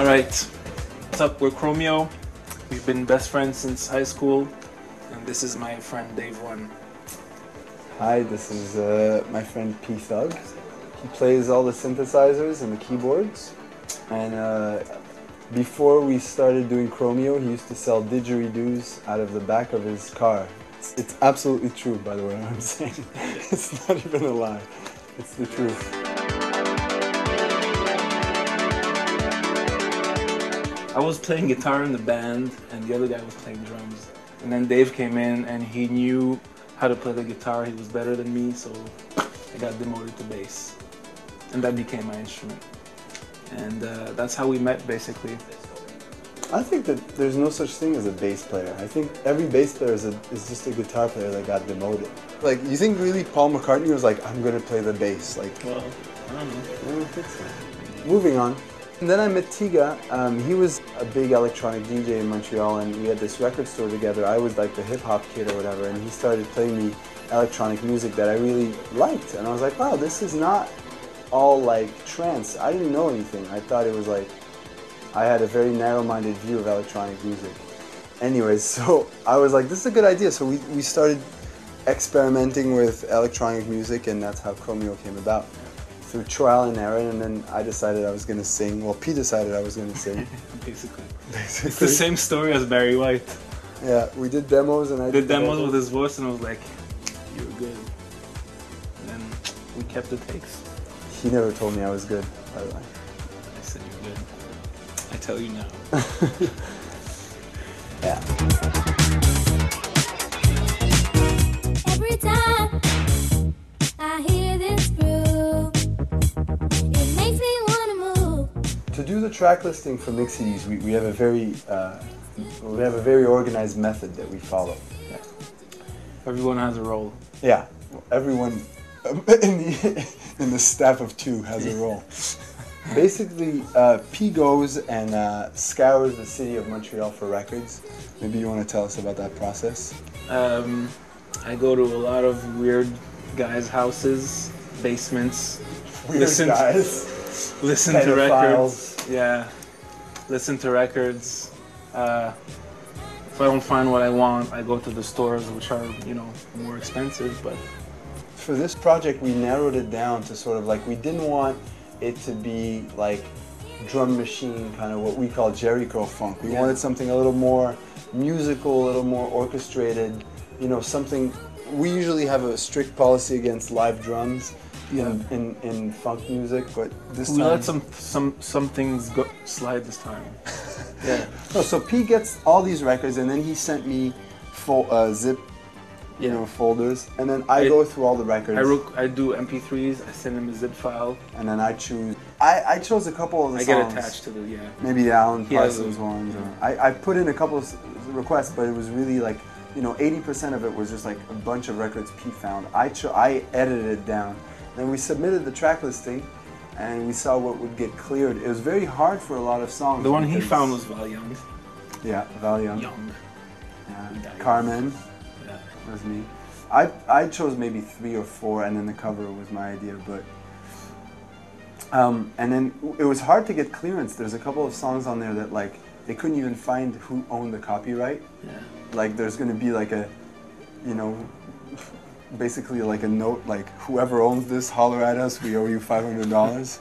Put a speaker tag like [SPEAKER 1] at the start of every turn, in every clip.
[SPEAKER 1] Alright, what's up? We're Chromeo. We've been best friends since high school, and this is my friend Dave One.
[SPEAKER 2] Hi, this is my friend P-Thugg. He plays all the synthesizers and the keyboards. And before we started doing Chromeo, he used to sell didgeridoos out of the back of his car. It's absolutely true, by the way, what I'm saying. It's not even a lie. It's the truth.
[SPEAKER 1] I was playing guitar in the band, and the other guy was playing drums. And then Dave came in, and he knew how to play the guitar. He was better than me, so I got demoted to bass. And that became my instrument. And that's how we met, basically.
[SPEAKER 2] I think that there's no such thing as a bass player. I think every bass player is just a guitar player that got demoted. Like, you think really Paul McCartney was like, I'm gonna play the bass? Like,
[SPEAKER 1] well, I don't know.
[SPEAKER 2] I don't think so. Moving on. And then I met Tiga. He was a big electronic DJ in Montreal, and we had this record store together. I was like the hip-hop kid or whatever, and he started playing me electronic music that I really liked. And I was like, wow, this is not all like trance. I didn't know anything. I thought it was like, I had a very narrow-minded view of electronic music. Anyways, so I was like, this is a good idea. So we started experimenting with electronic music, and that's how Chromeo came about. Through trial and error, and then I decided I was going to sing. Well, P decided I was going to sing.
[SPEAKER 1] Basically. It's the same story as Barry White.
[SPEAKER 2] Yeah, we did demos, and I did
[SPEAKER 1] demos with his voice, and I was like, you're good. And then we kept the takes.
[SPEAKER 2] He never told me I was good, by the way.
[SPEAKER 1] I said you're good. I tell you now.
[SPEAKER 2] Yeah.
[SPEAKER 3] Every time I hear this groove, it makes me want to move.
[SPEAKER 2] To do the track listing for Mixities, we have a very organized method that we follow.
[SPEAKER 1] Yeah. Everyone has a role.
[SPEAKER 2] Yeah, everyone in the staff of two has a role. Basically, P goes and scours the city of Montreal for records. Maybe you want to tell us about that process?
[SPEAKER 1] I go to a lot of weird guys' houses, basements.
[SPEAKER 2] Weird guys.
[SPEAKER 1] Listen to records. Yeah, listen to records. If I don't find what I want, I go to the stores, which are, you know, more expensive. But
[SPEAKER 2] for this project, we narrowed it down to sort of like, we didn't want it to be like drum machine, kind of what we call Jerry Curl funk. We wanted something a little more musical, a little more orchestrated. You know, something. We usually have a strict policy against live drums in funk music, but this time
[SPEAKER 1] we let some things go slide this time. Yeah.
[SPEAKER 2] Oh, so P gets all these records, and then he sent me zip, you know, folders, and then I go through all the records.
[SPEAKER 1] I do MP3s. I send him a zip file,
[SPEAKER 2] and then I choose. I chose a couple of the songs.
[SPEAKER 1] I get attached to the
[SPEAKER 2] maybe the Alan Parsons ones. I put in a couple of requests, but it was really like, you know, 80% of it was just like a bunch of records P found. I edited it down. Then we submitted the track listing, and we saw what would get cleared. It was very hard for a lot of songs.
[SPEAKER 1] The one he found was Val Young.
[SPEAKER 2] Yeah, Val Young. Yeah. Carmen.
[SPEAKER 1] Yeah.
[SPEAKER 2] Was me. I chose maybe 3 or 4, and then the cover was my idea. But and then it was hard to get clearance. There's a couple of songs on there that like they couldn't even find who owned the copyright.
[SPEAKER 1] Yeah.
[SPEAKER 2] Like there's going to be like a, you know, basically like a note like, whoever owns this, holler at us, we owe you $500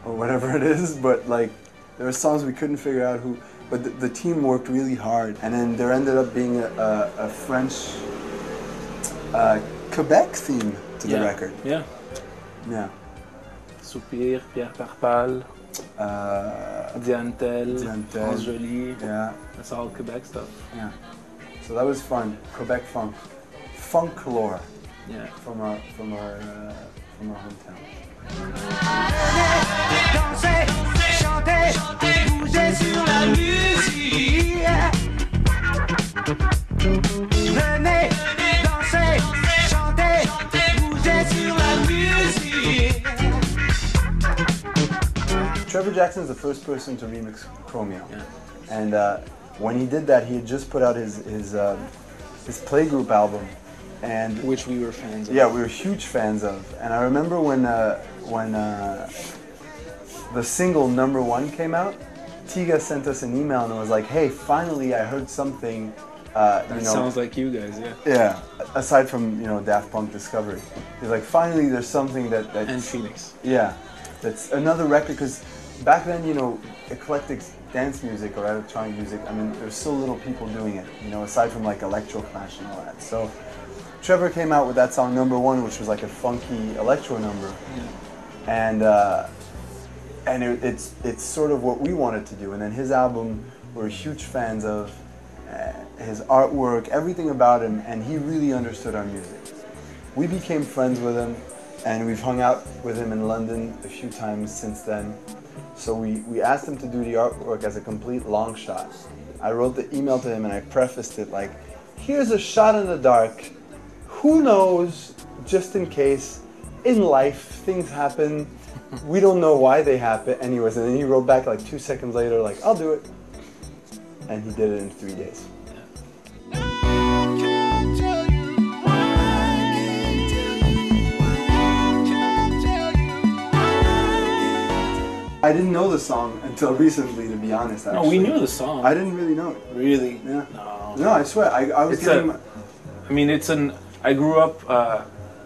[SPEAKER 2] or whatever it is. But like there were songs we couldn't figure out who, but the team worked really hard. And then there ended up being a French Quebec theme to the record.
[SPEAKER 1] Yeah.
[SPEAKER 2] Yeah.
[SPEAKER 1] Soupir, Pierre Parpal, Diantel, France Jolie.
[SPEAKER 2] Yeah.
[SPEAKER 1] That's all Quebec stuff.
[SPEAKER 2] Yeah. So that was fun. Quebec funk. Folklore.
[SPEAKER 1] Yeah.
[SPEAKER 2] From our hometown. Trevor Jackson's the first person to remix Chromeo.
[SPEAKER 1] Yeah.
[SPEAKER 2] And when he did that, he had just put out his playgroup album, and
[SPEAKER 1] which we were fans of.
[SPEAKER 2] Yeah, we were huge fans of. And I remember when the single #1 came out, Tiga sent us an email and was like, hey, finally I heard something,
[SPEAKER 1] That sounds like you guys, yeah.
[SPEAKER 2] yeah, aside from, you know, Daft Punk Discovery. He's like, finally there's something that's...
[SPEAKER 1] And Phoenix.
[SPEAKER 2] Yeah, that's another record, because back then, you know, eclectic dance music or electronic music, I mean, there's so little people doing it, you know, aside from like Electro Clash and all that. So Trevor came out with that song Number One, which was like a funky electro number. Yeah. And it's sort of what we wanted to do. And then his album, we're huge fans of his artwork, everything about him, and he really understood our music. We became friends with him, and we've hung out with him in London a few times since then. So we asked him to do the artwork as a complete long shot. I wrote the email to him and I prefaced it like, here's a shot in the dark. Who knows, just in case, in life things happen. We don't know why they happen. Anyways, and then he wrote back like 2 seconds later like, I'll do it. And he did it in 3 days. I didn't know the song until recently, to be honest. Actually.
[SPEAKER 1] No, we knew the song.
[SPEAKER 2] I didn't really know it.
[SPEAKER 1] Really?
[SPEAKER 2] Yeah.
[SPEAKER 1] No.
[SPEAKER 2] No, I swear. I was getting...
[SPEAKER 1] I grew up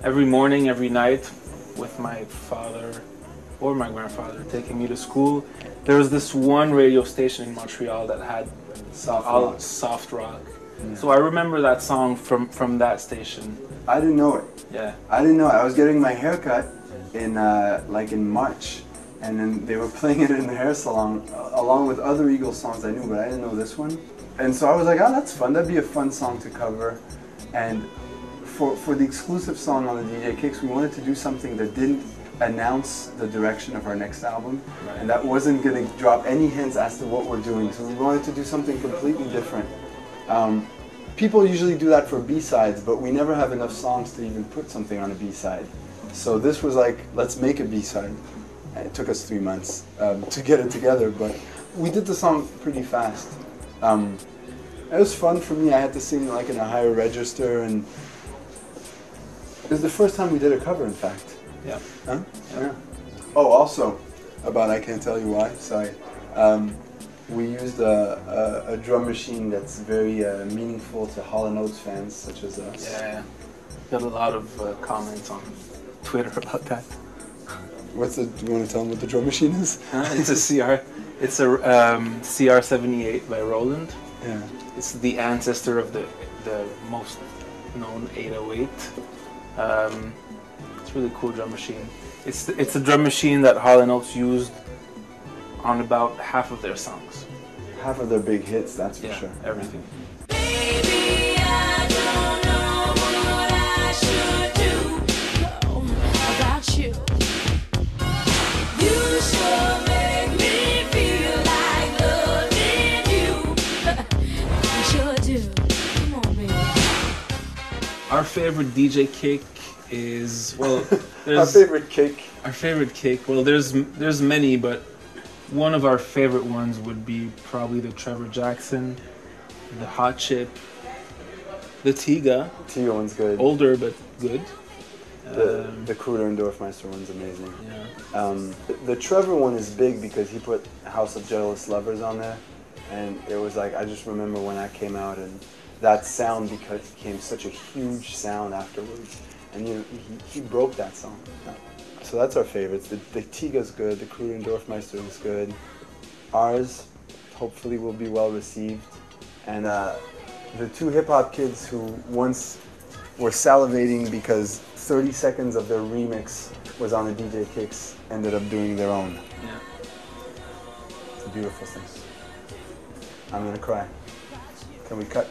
[SPEAKER 1] every morning, every night with my father or my grandfather taking me to school. There was this one radio station in Montreal that had soft rock. Yeah. So I remember that song from that station.
[SPEAKER 2] I didn't know it.
[SPEAKER 1] Yeah.
[SPEAKER 2] I didn't know it. I was getting my hair cut in March. And then they were playing it in the hair salon along with other Eagles songs I knew, but I didn't know this one. And so I was like, oh, that's fun. That'd be a fun song to cover. And for the exclusive song on the DJ Kicks, we wanted to do something that didn't announce the direction of our next album. Right. And that wasn't going to drop any hints as to what we're doing. So we wanted to do something completely different. People usually do that for B-sides, but we never have enough songs to even put something on a B-side. So this was like, let's make a B-side. It took us 3 months to get it together, but we did the song pretty fast. It was fun for me. I had to sing like in a higher register, and it was the first time we did a cover, in fact.
[SPEAKER 1] Yeah.
[SPEAKER 2] Huh? Yeah. Oh, also, about I Can't Tell You Why, sorry. We used a drum machine that's very meaningful to Hall & Oates fans, such as us.
[SPEAKER 1] Yeah. Got a lot of comments on Twitter about that.
[SPEAKER 2] Do you want to tell them what the drum machine is?
[SPEAKER 1] It's a CR78 by Roland.
[SPEAKER 2] Yeah.
[SPEAKER 1] It's the ancestor of the most known 808. It's a really cool drum machine. It's a drum machine that Hall & Oates used on about half of their songs.
[SPEAKER 2] Half of their big hits, that's for sure.
[SPEAKER 1] Everything.
[SPEAKER 3] Baby, I don't know what I should do about you. You sure make me feel like loving you. You sure do. Come on, baby.
[SPEAKER 1] Our favorite DJ kick is, well,
[SPEAKER 2] Our favorite kick.
[SPEAKER 1] Our favorite kick. Well, there's many, but one of our favorite ones would be probably the Trevor Jackson, the Hot Chip, the Tiga.
[SPEAKER 2] Tiga one's good.
[SPEAKER 1] Older but good.
[SPEAKER 2] The Kruder and Dorfmeister one's amazing.
[SPEAKER 1] Yeah.
[SPEAKER 2] The Trevor one is big because he put House of Jealous Lovers on there, and it was like, I just remember when that came out, and that sound became such a huge sound afterwards, and you know, he broke that song. So that's our favorites. The Tiga's good, the Kruder and Dorfmeister is good. Ours, hopefully, will be well received. And the two hip-hop kids who once were salivating because 30 seconds of their remix was on the DJ Kicks ended up doing their own.
[SPEAKER 1] Yeah.
[SPEAKER 2] It's a beautiful thing. I'm gonna cry. Can we cut?